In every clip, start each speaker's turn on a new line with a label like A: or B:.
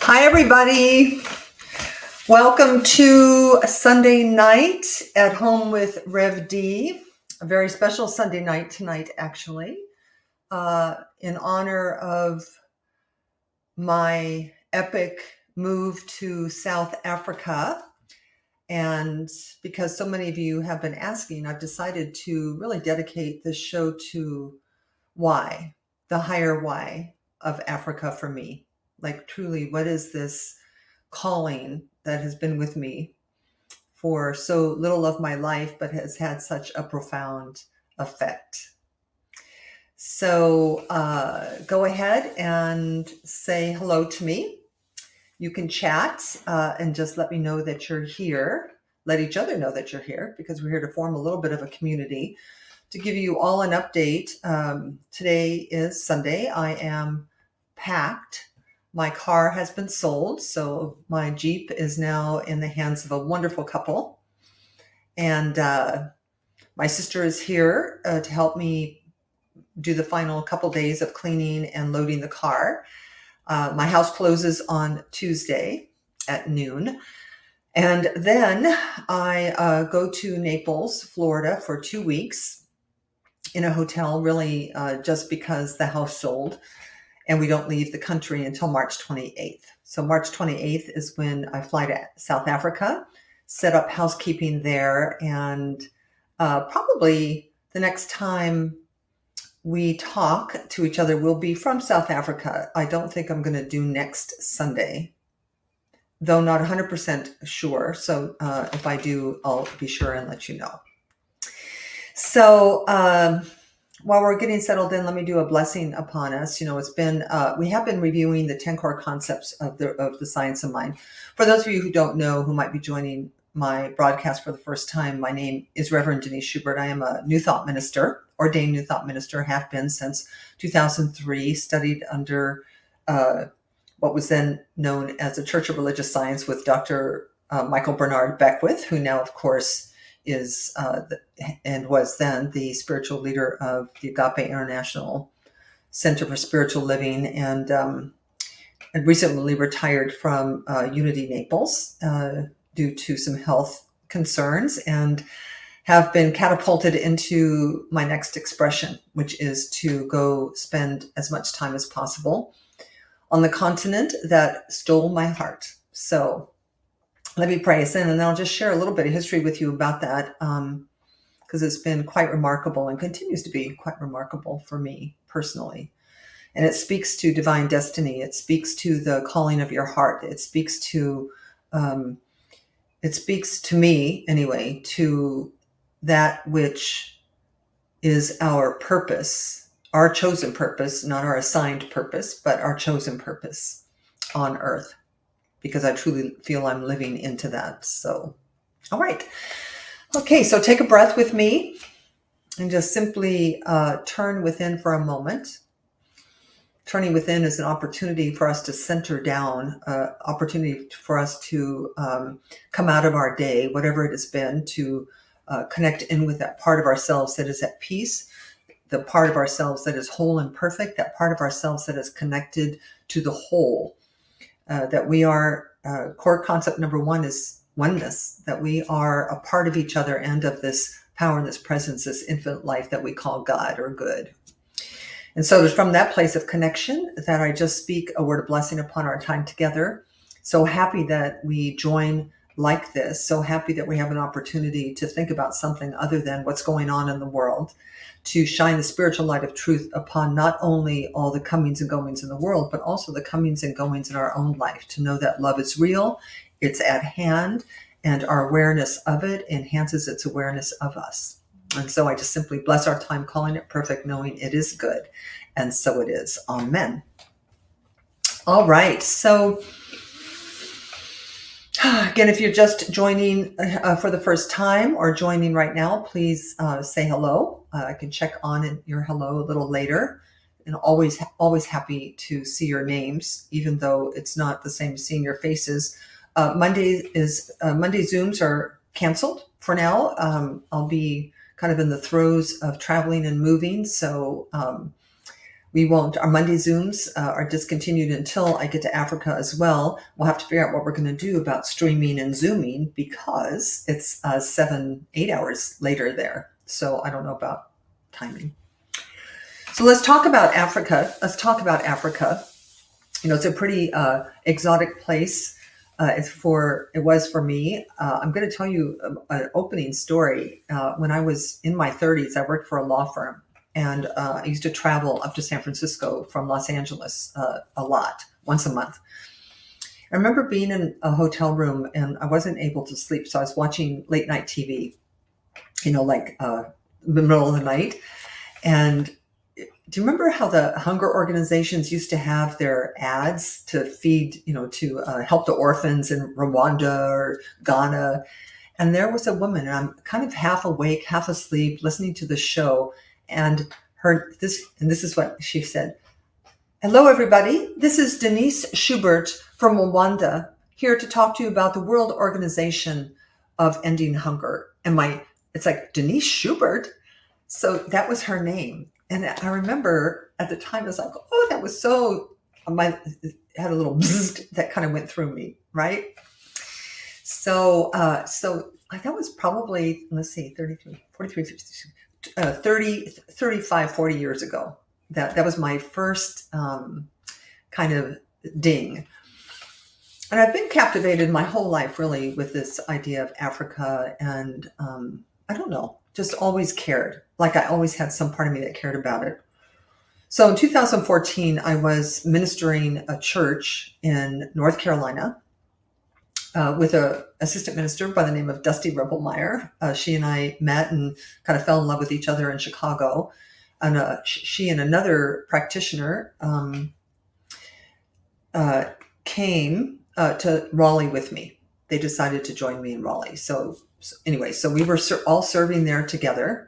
A: Hi, everybody. Welcome to a Sunday night at home with Rev D. A very special Sunday night tonight, actually, in honor of my epic move to South Africa. And because so many of you have been asking, I've decided to really dedicate this show to why, the higher why of Africa for me. Like, truly, what is this calling that has been with me for so little of my life, but has had such a profound effect? So go ahead and say hello to me. You can chat and just let me know that you're here. Let each other know that you're here, because we're here to form a little bit of a community. To give you all an update, today is Sunday. I am packed. My car has been sold, so my Jeep is now in the hands of a wonderful couple. And my sister is here to help me do the final couple days of cleaning and loading the car. My house closes on Tuesday at noon. And then I go to Naples, Florida for 2 weeks in a hotel, really just because the house sold. And we don't leave the country until March 28th. So March 28th is when I fly to South Africa, set up housekeeping there, and probably the next time we talk to each other will be from South Africa. I don't think I'm going to do next Sunday, though not 100% sure. So if I do, I'll be sure and let you know. So while we're getting settled in, let me do a blessing upon us. It's been we have been reviewing the 10 core concepts of the science of mind. For those of you who don't know, who might be joining my broadcast for the first time, my name is Reverend Denise Schubert. I am a New Thought minister, ordained New Thought minister, have been since 2003. Studied under what was then known as the Church of Religious Science with Dr. Michael Bernard Beckwith, who now, of course, is and was then the spiritual leader of the Agape International Center for Spiritual Living, and recently retired from Unity Naples due to some health concerns, and have been catapulted into my next expression, which is to go spend as much time as possible on the continent that stole my heart. So let me pray us in, and then I'll just share a little bit of history with you about that, because it's been quite remarkable and continues to be quite remarkable for me personally. And it speaks to divine destiny. It speaks to the calling of your heart. It speaks to me anyway, to that which is our purpose, our chosen purpose, not our assigned purpose, but our chosen purpose on earth, because I truly feel I'm living into that. So, all right. Okay, so take a breath with me and just simply turn within for a moment. Turning within is an opportunity for us to center down, opportunity for us to come out of our day, whatever it has been, to connect in with that part of ourselves that is at peace, the part of ourselves that is whole and perfect, that part of ourselves that is connected to the whole. That we are, core concept number one is oneness, that we are a part of each other and of this power and this presence, this infinite life that we call God or good. And so it's from that place of connection that I just speak a word of blessing upon our time together. So happy that we join like this. So happy that we have an opportunity to think about something other than what's going on in the world, to shine the spiritual light of truth upon not only all the comings and goings in the world, but also the comings and goings in our own life, to know that love is real, it's at hand, and our awareness of it enhances its awareness of us. And so I just simply bless our time, calling it perfect, knowing it is good. And so it is. Amen. All right. So again, if you're just joining for the first time or joining right now, please say hello. I can check on your hello a little later. And always happy to see your names, even though it's not the same as seeing your faces. Monday Zooms are canceled for now. I'll be kind of in the throes of traveling and moving. So we won't, our Monday Zooms are discontinued until I get to Africa as well. We'll have to figure out what we're going to do about streaming and Zooming because it's 8 hours later there. So I don't know about timing. So let's talk about Africa. It's a pretty exotic place. It was for me. I'm going to tell you an opening story. When I was in my 30s, I worked for a law firm, and I used to travel up to San Francisco from Los Angeles a lot, once a month. I remember being in a hotel room and I wasn't able to sleep, so I was watching late night TV, like the middle of the night. And do you remember how the hunger organizations used to have their ads to feed, to help the orphans in Rwanda or Ghana? And there was a woman, and I'm kind of half awake, half asleep, listening to the show. And this is what she said. Hello, everybody. This is Denise Schubert from Rwanda, here to talk to you about the World Organization of Ending Hunger. It's like, Denise Schubert? So that was her name. And I remember at the time, I was like, oh, that was so, it had a little bzzzt that kind of went through me, right? So that was probably, let's see, 33, 43, 35, 40 years ago. That was my first kind of ding. And I've been captivated my whole life, really, with this idea of Africa. And I don't know, just always cared. Like I always had some part of me that cared about it. So in 2014, I was ministering a church in North Carolina with an assistant minister by the name of Dusty Rebelmeyer. She and I met and kind of fell in love with each other in Chicago. And she and another practitioner came to Raleigh with me. They decided to join me in Raleigh. So we were all serving there together.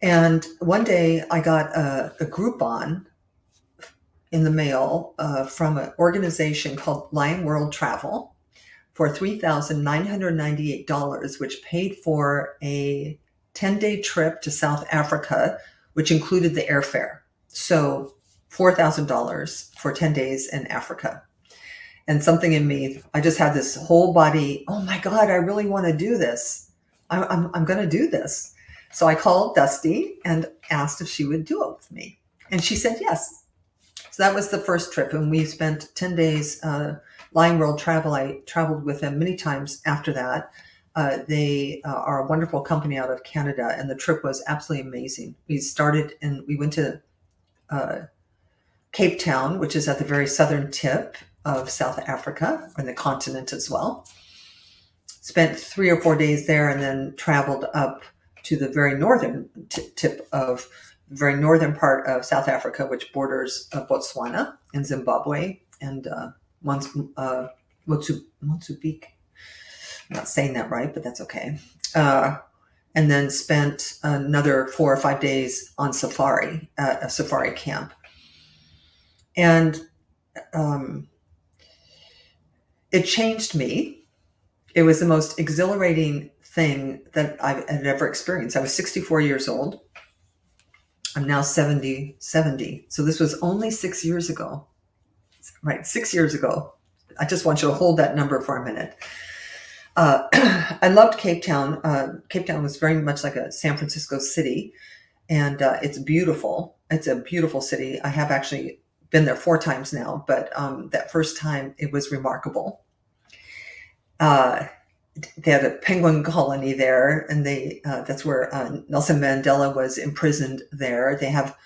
A: And one day I got a Groupon in the mail from an organization called Lion World Travel for $3,998, which paid for a 10-day trip to South Africa, which included the airfare. So $4,000 for 10 days in Africa. And something in me, I just had this whole body, oh my God, I really want to do this. I'm going to do this. So I called Dusty and asked if she would do it with me. And she said yes. So that was the first trip. And we spent 10 days, Lion World Travel. I traveled with them many times after that. They are a wonderful company out of Canada. And the trip was absolutely amazing. We went to Cape Town, which is at the very southern tip of South Africa, on the continent as well. Spent 3 or 4 days there and then traveled up to the very northern tip of the very northern part of South Africa, which borders Botswana and Zimbabwe and Mozambique. I'm not saying that right, but that's okay. And then spent another 4 or 5 days on safari at a safari camp. And it changed me. It was the most exhilarating thing that I had ever experienced. I was 64 years old. I'm now 70. So this was only 6 years ago. Right, 6 years ago. I just want you to hold that number for a minute. I loved Cape Town. Cape Town was very much like a San Francisco city, and it's beautiful. It's a beautiful city. I have actually been there 4 times now, but that first time it was remarkable. They had a penguin colony there, and that's where Nelson Mandela was imprisoned there. They have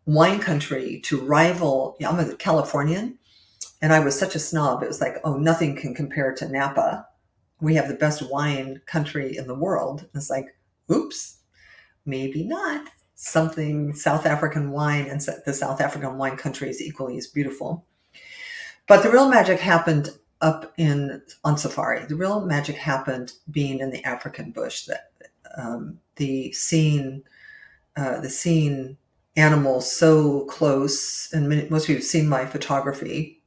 A: wine country to rival. I'm a Californian, and I was such a snob. It was like, oh, nothing can compare to Napa. We have the best wine country in the world. It's like, oops, maybe not. Something South African wine, and the South African wine country is equally as beautiful. But the real magic happened on safari. The real magic happened being in the African bush. That seeing animals so close, and most of you have seen my photography,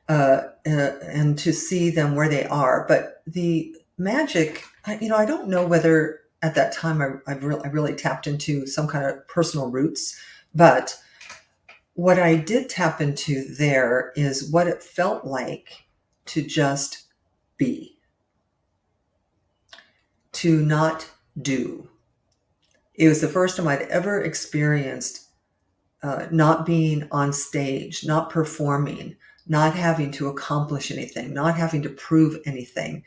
A: and to see them where they are. But the magic, I don't know whether at that time I really tapped into some kind of personal roots, But what I did tap into there is what it felt like to just be, to not do. It was the first time I'd ever experienced not being on stage, not performing, not having to accomplish anything, not having to prove anything.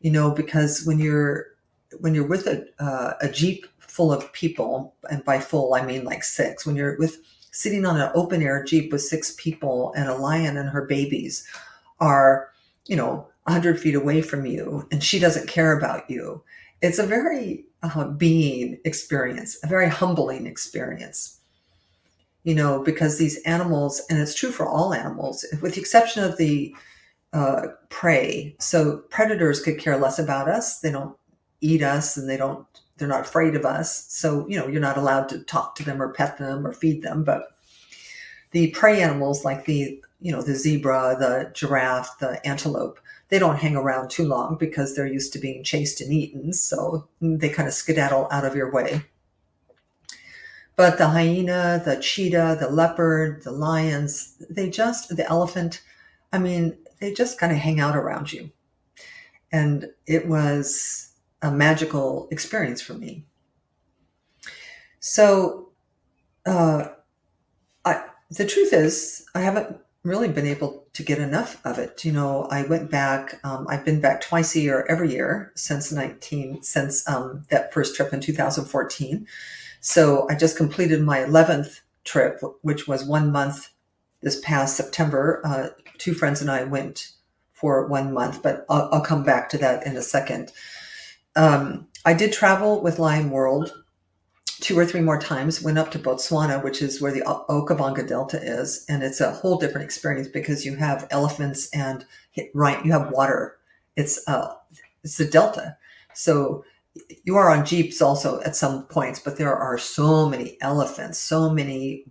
A: Because when you're with a jeep full of people, and by full I mean like six, when you're with sitting on an open air jeep with six people, and a lion and her babies are 100 feet away from you, and she doesn't care about you, it's a very being experience, a very humbling experience. Because these animals, and it's true for all animals, with the exception of the prey. So predators could care less about us. They don't eat us, and they're not afraid of us. So, you're not allowed to talk to them or pet them or feed them. But the prey animals, like the zebra, the giraffe, the antelope, they don't hang around too long because they're used to being chased and eaten. So they kind of skedaddle out of your way. But the hyena, the cheetah, the leopard, the lions, the elephant, I mean, they just kind of hang out around you. And it was a magical experience for me. So, the truth is, I haven't really been able to get enough of it. I went back, I've been back twice a year, every year since that first trip in 2014. So I just completed my 11th trip, which was 1 month this past September. Two friends and I went for 1 month, but I'll come back to that in a second. I did travel with Lion World 2 or 3 more times, went up to Botswana, which is where the Okavango Delta is. And it's a whole different experience because you have elephants and you have water. It's the Delta. So you are on jeeps also at some points, but there are so many elephants, so many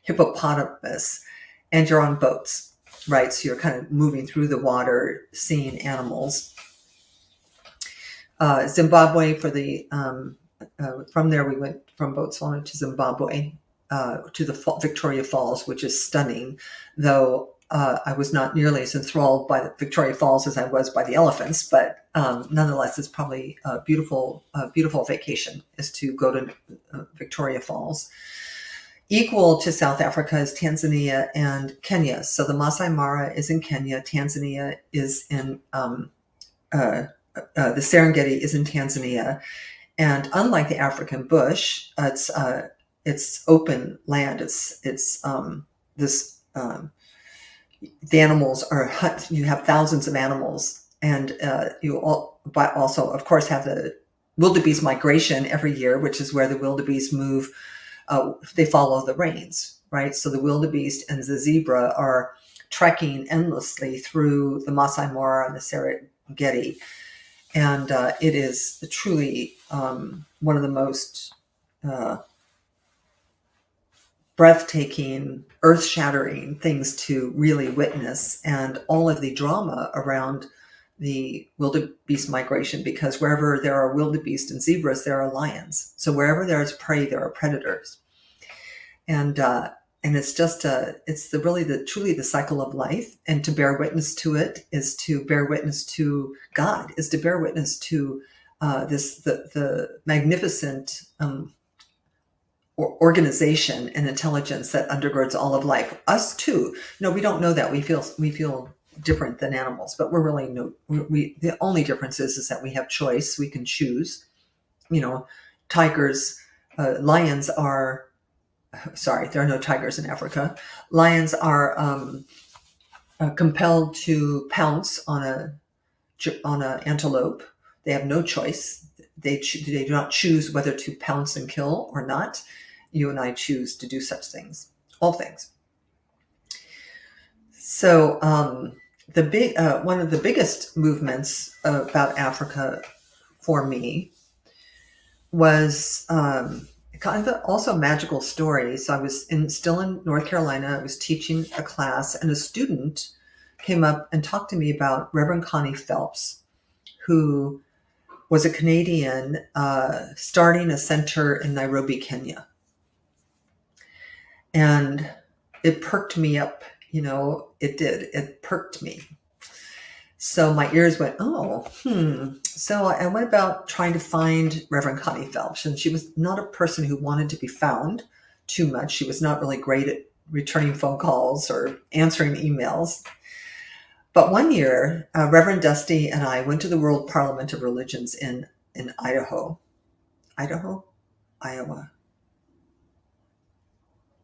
A: hippopotamus, and you're on boats, right? So you're kind of moving through the water, seeing animals. Zimbabwe from there we went from Botswana to Zimbabwe, to the Victoria Falls, which is stunning, though I was not nearly as enthralled by the Victoria Falls as I was by the elephants, but nonetheless, it's probably a beautiful vacation is to go to Victoria Falls. Equal to South Africa is Tanzania and Kenya. So the Masai Mara is in Kenya. Tanzania is in the Serengeti is in Tanzania. And unlike the African bush, it's open land. The animals are you have thousands of animals, and but also, of course, have the wildebeest migration every year, which is where the wildebeest move. They follow the rains, right? So the wildebeest and the zebra are trekking endlessly through the Masai Mara and the Serengeti. And it is truly one of the most breathtaking, earth-shattering things to really witness, and all of the drama around the wildebeest migration, because wherever there are wildebeest and zebras, there are lions. So wherever there is prey, there are predators. And it's just truly the cycle of life. And to bear witness to it is to bear witness to God, is to bear witness to the magnificent organization and intelligence that undergirds all of life. Us too. No, we don't know that. We feel different than animals, but we're really the only difference is that we have choice. We can choose. Tigers, lions are. Sorry, there are no tigers in Africa. Lions are compelled to pounce on an antelope. They have no choice. They do not choose whether to pounce and kill or not. You and I choose to do such things, all things. So one of the biggest movements about Africa for me was kind of also a magical story. So I was still in North Carolina. I was teaching a class, and a student came up and talked to me about Reverend Connie Phelps, who was a Canadian starting a center in Nairobi, Kenya. And it perked me up. It did. It perked me. So my ears went, oh. So I went about trying to find Reverend Connie Phelps, and she was not a person who wanted to be found too much. She was not really great at returning phone calls or answering emails. But one year, Reverend Dusty and I went to the World Parliament of Religions in Idaho, Iowa,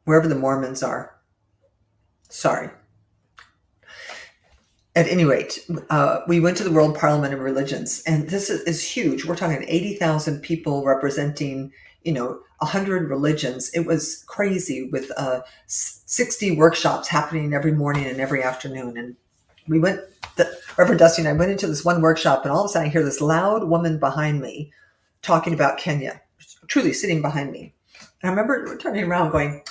A: wherever the Mormons are. Sorry. At any rate, we went to the World Parliament of Religions, and this is huge. We're talking 80,000 people representing, 100 religions. It was crazy with 60 workshops happening every morning and every afternoon. And we went, Reverend Dusty and I went into this one workshop, and all of a sudden I hear this loud woman behind me talking about Kenya, truly sitting behind me. And I remember turning around going,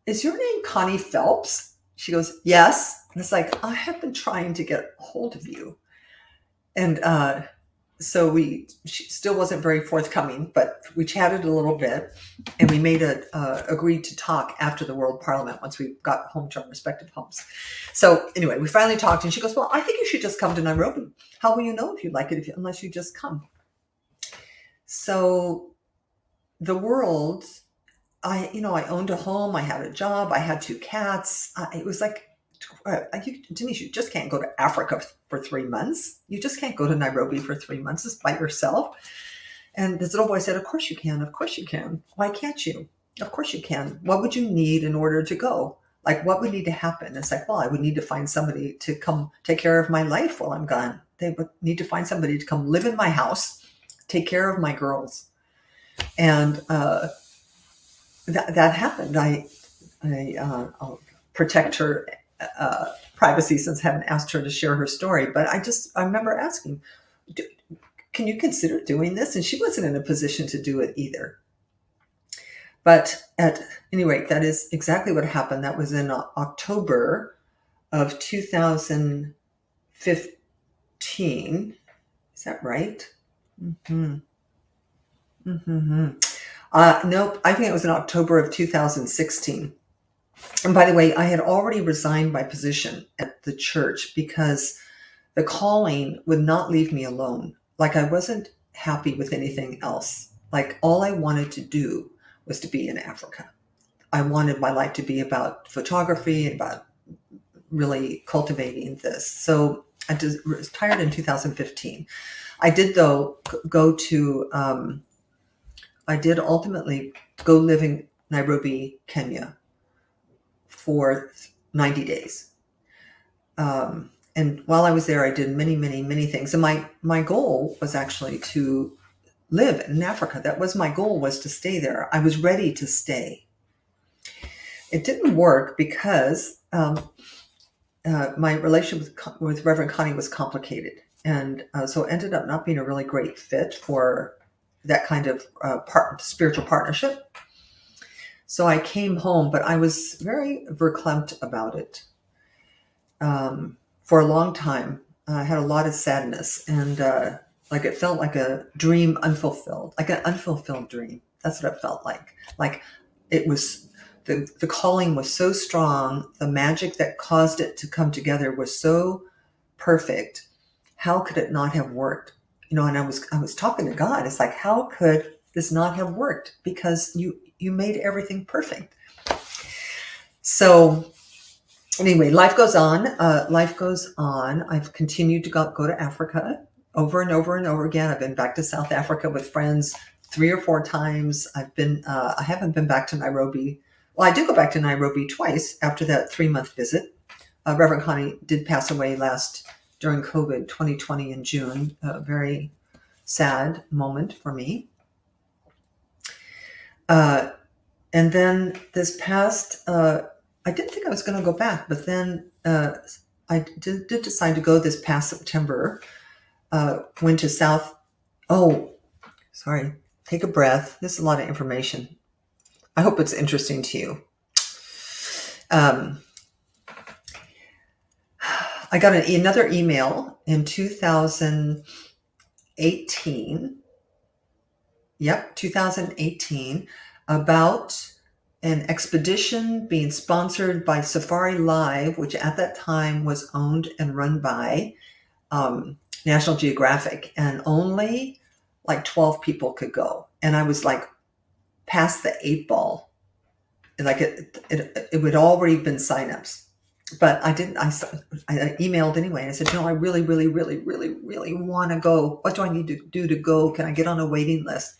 A: "Is your name Connie Phelps?" She goes, "Yes." And it's like, "I have been trying to get a hold of you." And so she still wasn't very forthcoming, but we chatted a little bit, and we agreed to talk after the World Parliament once we got home to our respective homes. So anyway, we finally talked, and she goes, "Well, I think you should just come to Nairobi. How will you know if you like it unless you just come?" So the world, I owned a home, I had a job, I had 2 cats. It was like, Denise, you just can't go to Africa for 3 months. You just can't go to Nairobi for 3 months just by yourself. And this little boy said, "Of course you can. Of course you can. Why can't you? Of course you can. What would you need in order to go? Like, what would need to happen?" It's like, well, I would need to find somebody to come take care of my life while I'm gone. They would need to find somebody to come live in my house, take care of my girls. And that happened. I'll protect her privacy since I haven't asked her to share her story. But I remember asking, "Can you consider doing this?" And she wasn't in a position to do it either. But at any rate, that is exactly what happened. That was in October of 2015. Is that right? Mm-hmm. Mm-hmm. Nope, I think it was in October of 2016. And by the way, I had already resigned my position at the church because the calling would not leave me alone. Like, I wasn't happy with anything else. Like, all I wanted to do was to be in Africa. I wanted my life to be about photography and about really cultivating this. So I retired in 2015. I did, though, I did ultimately go live in Nairobi, Kenya for 90 days. And while I was there, I did many, many, many things. And my goal was actually to live in Africa. That was my goal, was to stay there. I was ready to stay. It didn't work because my relationship with Reverend Connie was complicated. And so it ended up not being a really great fit for that kind of spiritual partnership. So I came home, but I was very verklempt about it. For a long time, I had a lot of sadness, and like, it felt like a dream unfulfilled, like an unfulfilled dream. That's what it felt like. Like, it was, the calling was so strong, the magic that caused it to come together was so perfect. How could it not have worked? And I was talking to God. It's like, how could this not have worked? Because you made everything perfect. So anyway, life goes on. I've continued to go to Africa over and over and over again. I've been back to South Africa with friends 3 or 4 times. I haven't been back to Nairobi. Well, I did go back to Nairobi twice after that 3-month visit. Reverend Connie did pass away during COVID 2020 in June. A very sad moment for me. And then this past, I didn't think I was going to go back, but then I did decide to go this past September. Went to sorry, take a breath. This is a lot of information. I hope it's interesting to you. I got another email in 2018. Yep, 2018, about an expedition being sponsored by Safari Live, which at that time was owned and run by National Geographic, and only like 12 people could go. And I was like past the 8 ball. Like it would already been signups, but I didn't. I emailed anyway, and I said, no, I really, really, really, really, really want to go. What do I need to do to go? Can I get on a waiting list?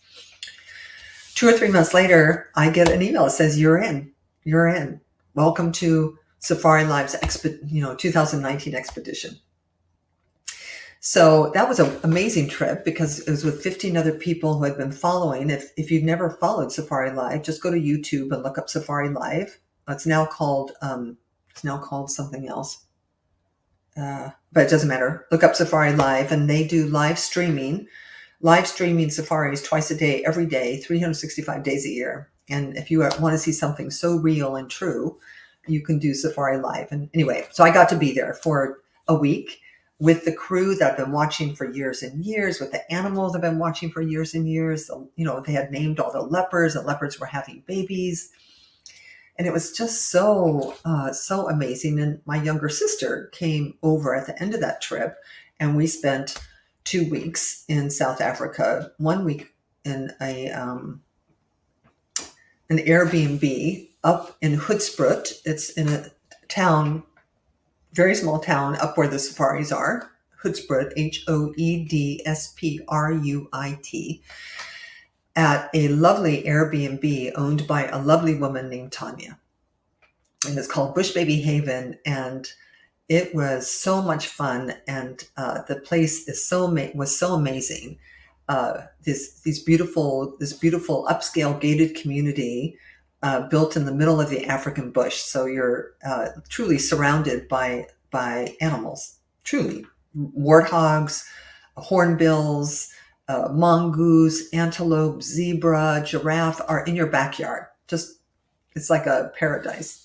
A: 2 or 3 months later, I get an email that says, you're in. You're in. Welcome to Safari Live's 2019 expedition. So that was an amazing trip because it was with 15 other people who had been following. If you've never followed Safari Live, just go to YouTube and look up Safari Live. It's now called something else, but it doesn't matter. Look up Safari Live, and they do live streaming safaris twice a day, every day, 365 days a year. And if you want to see something so real and true, you can do Safari Live. And anyway, so I got to be there for a week with the crew that I've been watching for years and years, with the animals I've been watching for years and years. They had named all the leopards. The leopards were having babies. And it was just so amazing. And my younger sister came over at the end of that trip, and we spent 2 weeks in South Africa, 1 week in an Airbnb up in Hoedspruit. It's in a town, very small town up where the safaris are. Hoedspruit, Hoedspruit, at a lovely Airbnb owned by a lovely woman named Tanya. And it's called Bush Baby Haven. And it was so much fun. And the place was so amazing. This beautiful upscale gated community built in the middle of the African bush. So you're truly surrounded by animals, truly. Warthogs, hornbills, mongoose, antelope, zebra, giraffe are in your backyard. It's like a paradise.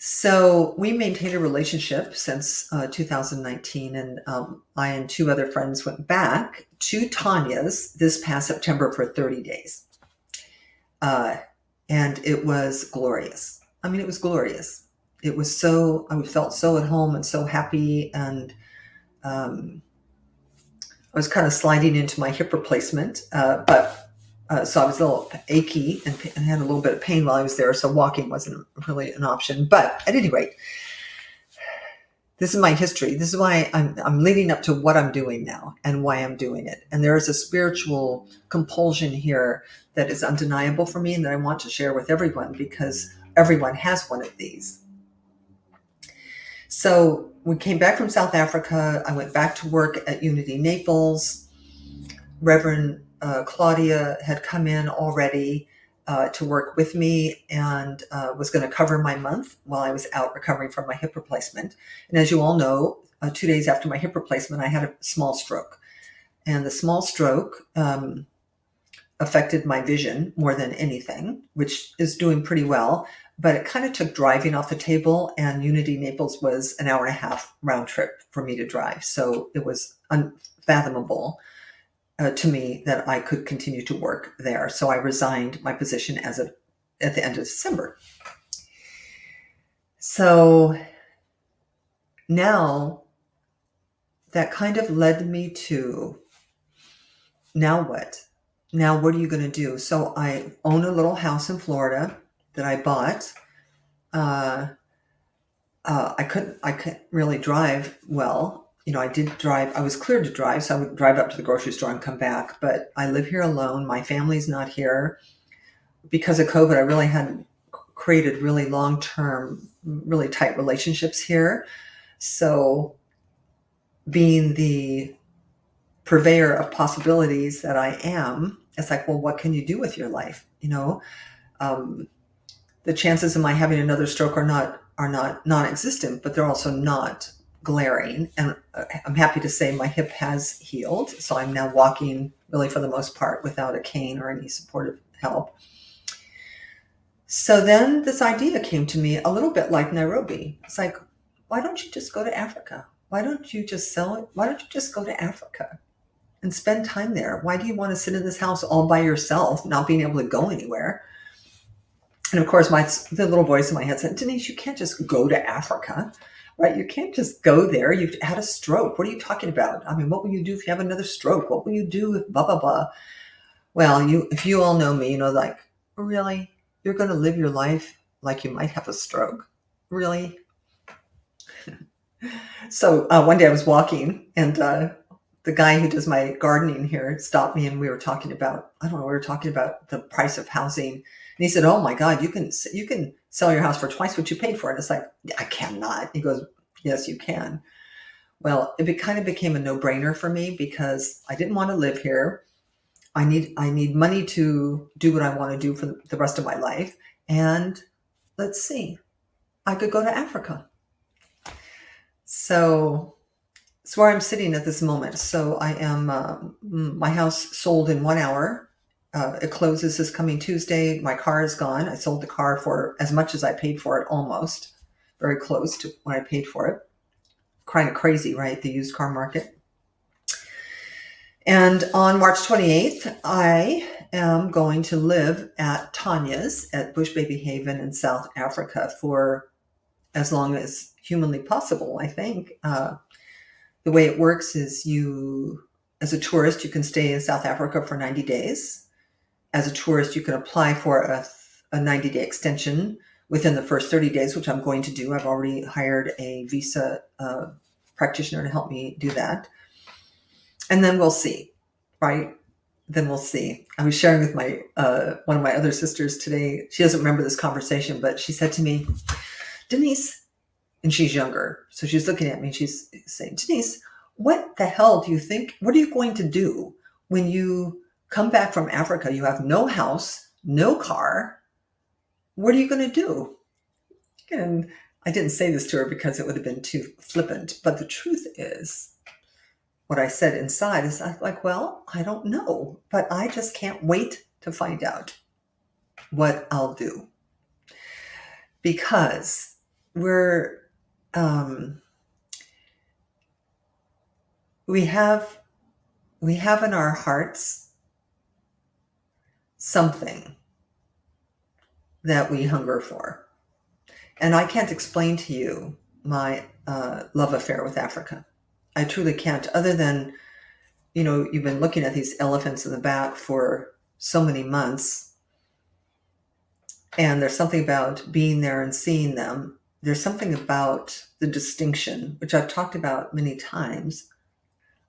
A: So we maintained a relationship since 2019, and I and 2 other friends went back to Tanya's this past September for 30 days. And it was glorious. I mean, it was glorious. It was I felt so at home and so happy. And I was kind of sliding into my hip replacement, so I was a little achy and had a little bit of pain while I was there. So walking wasn't really an option. But at any rate, this is my history. This is why I'm leading up to what I'm doing now and why I'm doing it. And there is a spiritual compulsion here that is undeniable for me and that I want to share with everyone, because everyone has one of these. So we came back from South Africa. I went back to work at Unity Naples. Reverend Claudia had come in already to work with me and was going to cover my month while I was out recovering from my hip replacement. And as you all know, 2 days after my hip replacement, I had a small stroke. And the small stroke affected my vision more than anything, which is doing pretty well. But it kind of took driving off the table, and Unity Naples was an hour and a half round trip for me to drive. So it was unfathomable to me that I could continue to work there. So I resigned my position at the end of December. So now that kind of led me to, now what? Now what are you going to do? So I own a little house in Florida that I bought. I couldn't really drive well. I did drive. I was cleared to drive, so I would drive up to the grocery store and come back. But I live here alone. My family's not here. Because of COVID, I really hadn't created really long-term, really tight relationships here. So being the purveyor of possibilities that I am, it's like, well, what can you do with your life? The chances of my having another stroke are not non-existent, but they're also not glaring. And I'm happy to say my hip has healed. So I'm now walking really for the most part without a cane or any supportive help. So then this idea came to me, a little bit like Nairobi. It's like, why don't you just go to Africa? Why don't you just sell it? Why don't you just go to Africa and spend time there? Why do you want to sit in this house all by yourself, not being able to go anywhere? And of course, the little voice in my head said, Denise, you can't just go to Africa, right? You can't just go there. You've had a stroke. What are you talking about? I mean, what will you do if you have another stroke? What will you do if blah, blah, blah? Well, if you all know me, like, really? You're going to live your life like you might have a stroke? Really? So one day I was walking, and the guy who does my gardening here stopped me, and we were talking about, I don't know, we were talking about the price of housing. And he said, oh my God, you can sell your house for twice what you paid for it. It's like, I cannot. He goes, yes, you can. Well, kind of became a no-brainer for me because I didn't want to live here. I need money to do what I want to do for the rest of my life. And let's see, I could go to Africa. So it's where I'm sitting at this moment. So I am, my house sold in 1 hour. It closes this coming Tuesday. My car is gone. I sold the car for as much as I paid for it, almost. Very close to what I paid for it. Kind of crazy, right? The used car market. And on March 28th, I am going to live at Tanya's at Bush Baby Haven in South Africa for as long as humanly possible, I think. The way it works is as a tourist, you can stay in South Africa for 90 days. As a tourist, you can apply for a 90-day extension within the first 30 days, which I'm going to do. I've already hired a visa practitioner to help me do that. And then we'll see, right? Then we'll see. I was sharing with my one of my other sisters today. She doesn't remember this conversation, but she said to me, Denise, and she's younger, so she's looking at me and she's saying, Denise, what the hell do you think? What are you going to do when you come back from Africa? You have no house, no car. What are you going to do? And I didn't say this to her because it would have been too flippant, but the truth is, what I said inside is like, well, I don't know, but I just can't wait to find out what I'll do. Because we have in our hearts something that we hunger for. And I can't explain to you my love affair with Africa. I truly can't, other than, you've been looking at these elephants in the back for so many months. And there's something about being there and seeing them. There's something about the distinction, which I've talked about many times.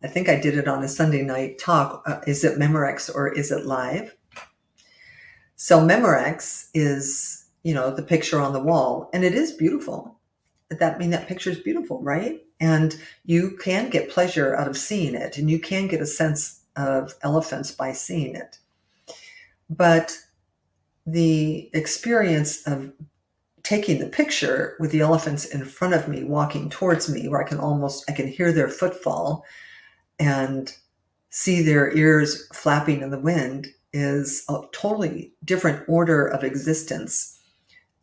A: I think I did it on a Sunday night talk. Is it Memorex or is it live? So Memorex is, the picture on the wall, and it is beautiful. That picture is beautiful, right? And you can get pleasure out of seeing it, and you can get a sense of elephants by seeing it. But the experience of taking the picture with the elephants in front of me, walking towards me, where I can hear their footfall and see their ears flapping in the wind, is a totally different order of existence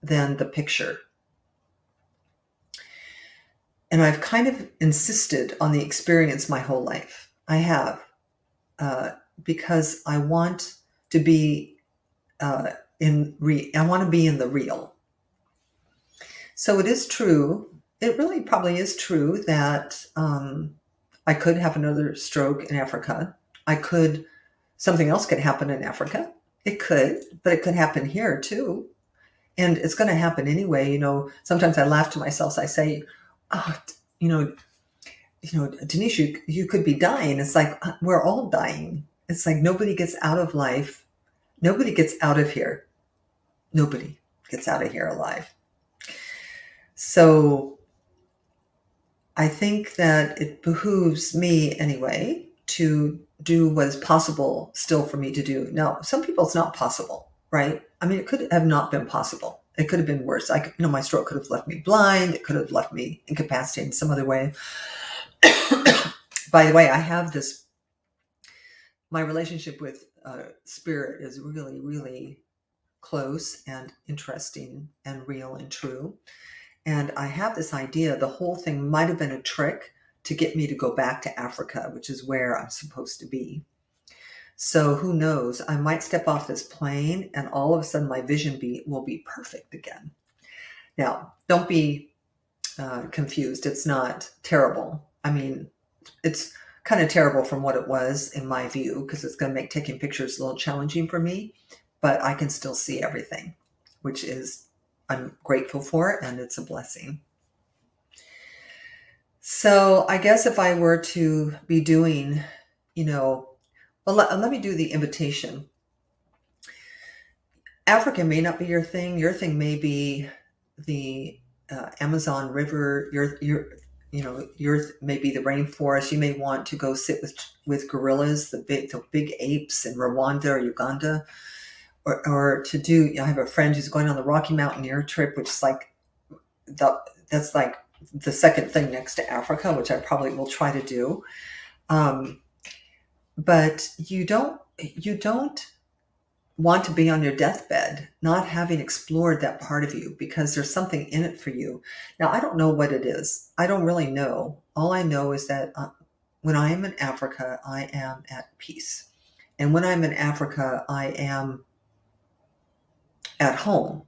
A: than the picture. And I've kind of insisted on the experience my whole life. I have, because I want to be I want to be in the real. So it is true. It really probably is true that I could have another stroke in Africa. Something else could happen in Africa. It could, but it could happen here too. And it's going to happen anyway. Sometimes I laugh to myself. I say, oh, Denise, you could be dying. It's like, we're all dying. It's like nobody gets out of life. Nobody gets out of here. Nobody gets out of here alive. So I think that it behooves me anyway to do what is possible still for me to do. Now, some people it's not possible, right? I mean, it could have not been possible. It could have been worse. My stroke could have left me blind. It could have left me incapacitated in some other way. By the way, I have my relationship with spirit is really, really close and interesting and real and true. And I have this idea the whole thing might have been a trick to get me to go back to Africa, which is where I'm supposed to be. So who knows? I might step off this plane and all of a sudden my vision will be perfect again. Now, don't be confused. It's not terrible. I mean, it's kind of terrible from what it was in my view, because it's going to make taking pictures a little challenging for me, but I can still see everything, which is, I'm grateful for, and it's a blessing. So I guess if I were to be doing, well, let me do the invitation. Africa may not be your thing. Your thing may be the Amazon River. Yours may be the rainforest. You may want to go sit with gorillas, the big apes in Rwanda or Uganda, or to do. I have a friend who's going on the Rocky Mountaineer trip, which is like that's like the second thing next to Africa, which I probably will try to do. But you don't want to be on your deathbed not having explored that part of you, because there's something in it for you. Now, I don't know what it is. I don't really know. All I know is that when I am in Africa, I am at peace. And when I'm in Africa, I am at home.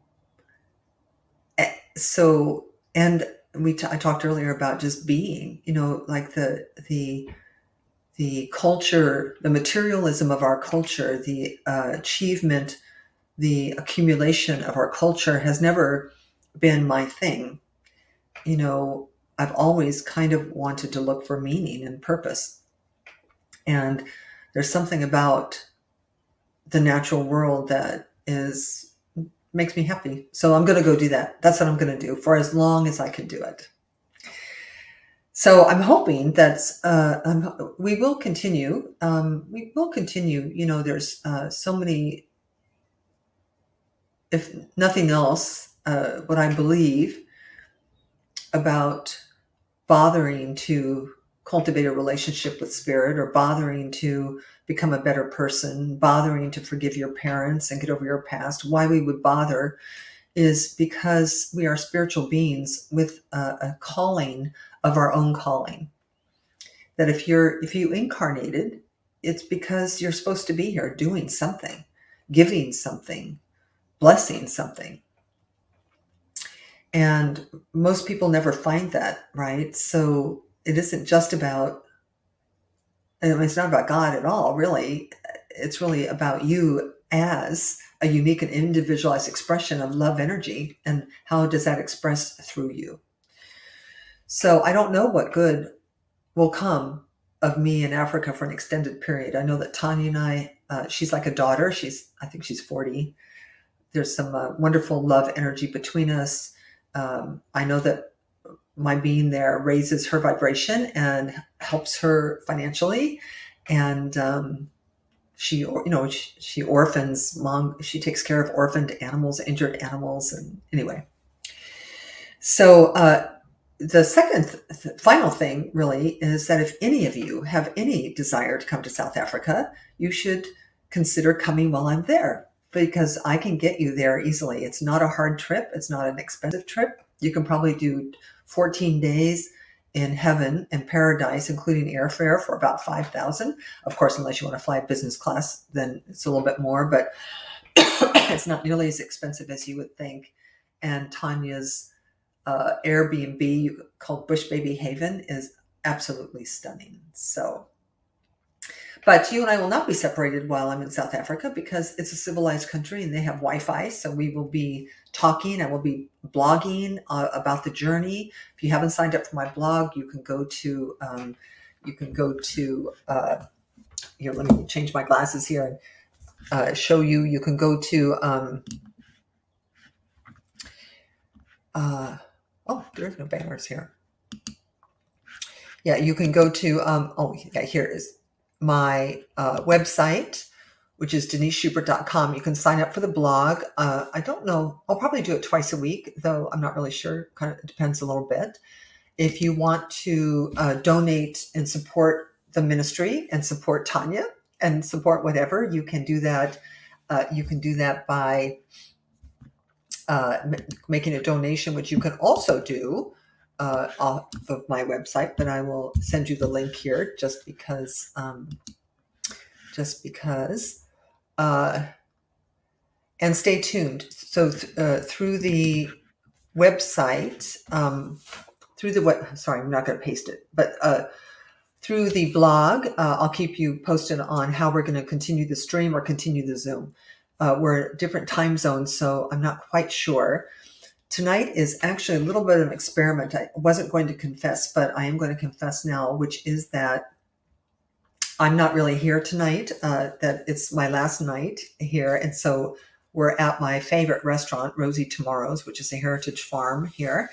A: So, and I talked earlier about just being, like the culture, the materialism of our culture, the achievement, the accumulation of our culture has never been my thing. I've always kind of wanted to look for meaning and purpose. And there's something about the natural world that makes me happy. So I'm going to go do that. That's what I'm going to do for as long as I can do it. So I'm hoping that we will continue. We will continue. There's so many, if nothing else, what I believe about bothering to cultivate a relationship with spirit, or bothering to become a better person, bothering to forgive your parents and get over your past. Why we would bother is because we are spiritual beings with a calling of our own calling. That if you incarnated, it's because you're supposed to be here doing something, giving something, blessing something. And most people never find that, right? So it isn't just about, it's not about God at all, really. It's really about you as a unique and individualized expression of love energy, and how does that express through you. So I don't know what good will come of me in Africa for an extended period. I know that Tanya and I, she's like a daughter. I think she's 40. There's some wonderful love energy between us. I know that my being there raises her vibration and helps her financially. And she orphans she takes care of orphaned animals, injured animals. And anyway, so the final thing really is that if any of you have any desire to come to South Africa, you should consider coming while I'm there, because I can get you there easily. It's not a hard trip. It's not an expensive trip. You can probably do 14 days in heaven and paradise, including airfare, for about $5,000. Of course, unless you want to fly business class, then it's a little bit more, but it's not nearly as expensive as you would think. And Tanya's Airbnb called Bush Baby Haven is absolutely stunning. So, but you and I will not be separated while I'm in South Africa, because it's a civilized country and they have Wi-Fi. So we will be talking. I will be blogging about the journey. If you haven't signed up for my blog, you can go to let me change my glasses here and show you. You can go to there's no banners here. Yeah, you can go to here it is, my website, which is deniseshubert.com. You can sign up for the blog. I don't know, I'll probably do it twice a week, though I'm not really sure. Kind of depends a little bit. If you want to donate and support the ministry and support Tanya and support whatever, you can do that. You can do that by making a donation, which you can also do off of my website, but I will send you the link here just because just because. And stay tuned. So through the website, sorry, I'm not going to paste it, but through the blog, I'll keep you posted on how we're going to continue the stream or continue the Zoom. We're different time zones, so I'm not quite sure. Tonight is actually a little bit of an experiment. I wasn't going to confess, but I am going to confess now, which is that I'm not really here tonight, that it's my last night here. And so we're at my favorite restaurant, Rosie Tomorrow's, which is a heritage farm here.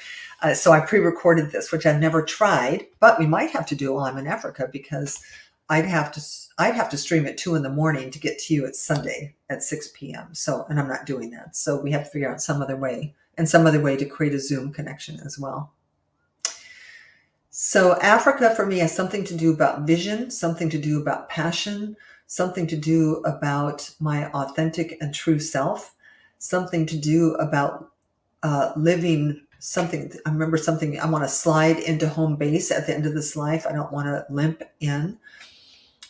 A: So I pre-recorded this, which I've never tried, but we might have to do while I'm in Africa, because I'd have to stream at 2 a.m. to get to you at Sunday at 6 p.m. So, and I'm not doing that. So we have to figure out some other way to create a Zoom connection as well. So Africa for me has something to do about vision, something to do about passion, something to do about my authentic and true self, something to do about living something. I remember something, I want to slide into home base at the end of this life. I don't want to limp in.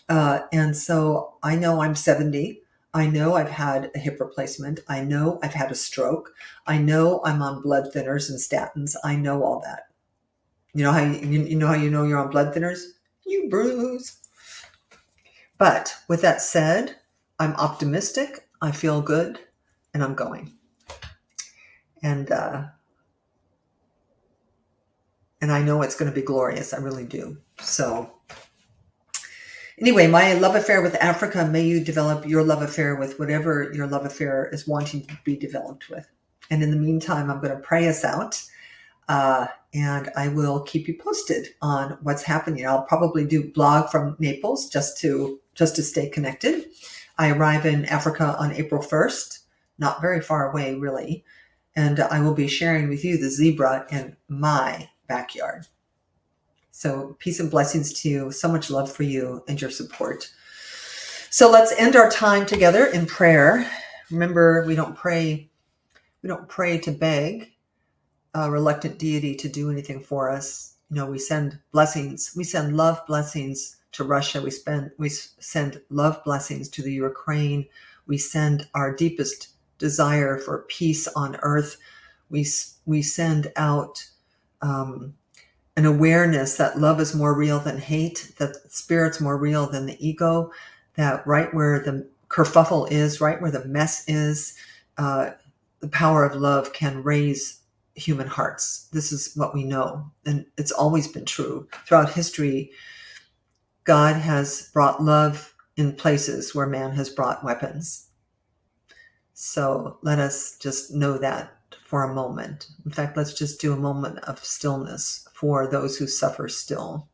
A: And so I know I'm 70. I know I've had a hip replacement. I know I've had a stroke. I know I'm on blood thinners and statins. I know all that. You know how you know you're on blood thinners? You bruise. But with that said, I'm optimistic. I feel good, and I'm going. And I know it's going to be glorious. I really do. So anyway, my love affair with Africa, may you develop your love affair with whatever your love affair is wanting to be developed with. And in the meantime, I'm going to pray us out. And I will keep you posted on what's happening. I'll probably do blog from Naples just to stay connected. I arrive in Africa on April 1st, not very far away really. And I will be sharing with you the zebra in my backyard. So peace and blessings to you. So much love for you and your support. So let's end our time together in prayer. Remember, we don't pray to beg a reluctant deity to do anything for us. You know, we send blessings. We send love blessings to Russia. We send love blessings to the Ukraine. We send our deepest desire for peace on earth. We send out an awareness that love is more real than hate, that spirit's more real than the ego, that right where the kerfuffle is, right where the mess is, the power of love can raise human hearts. This is what we know, and it's always been true. Throughout history, God has brought love in places where man has brought weapons. So let us just know that for a moment. In fact, let's just do a moment of stillness for those who suffer still.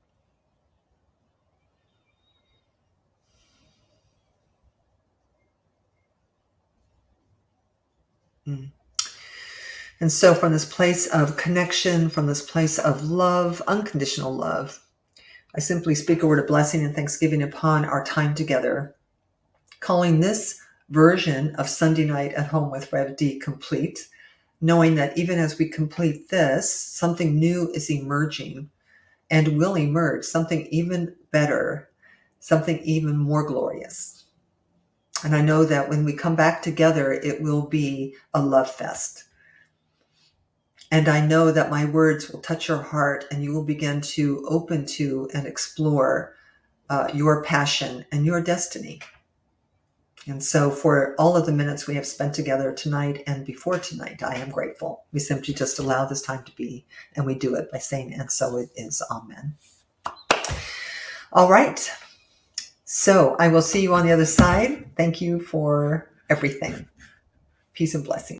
A: And so from this place of connection, from this place of love, unconditional love, I simply speak a word of blessing and thanksgiving upon our time together, calling this version of Sunday Night at Home with Rev D complete, knowing that even as we complete this, something new is emerging and will emerge, something even better, something even more glorious. And I know that when we come back together, it will be a love fest. And I know that my words will touch your heart and you will begin to open to and explore your passion and your destiny. And so for all of the minutes we have spent together tonight and before tonight, I am grateful. We simply just allow this time to be, and we do it by saying, and so it is. Amen. All right. So I will see you on the other side. Thank you for everything. Peace and blessings.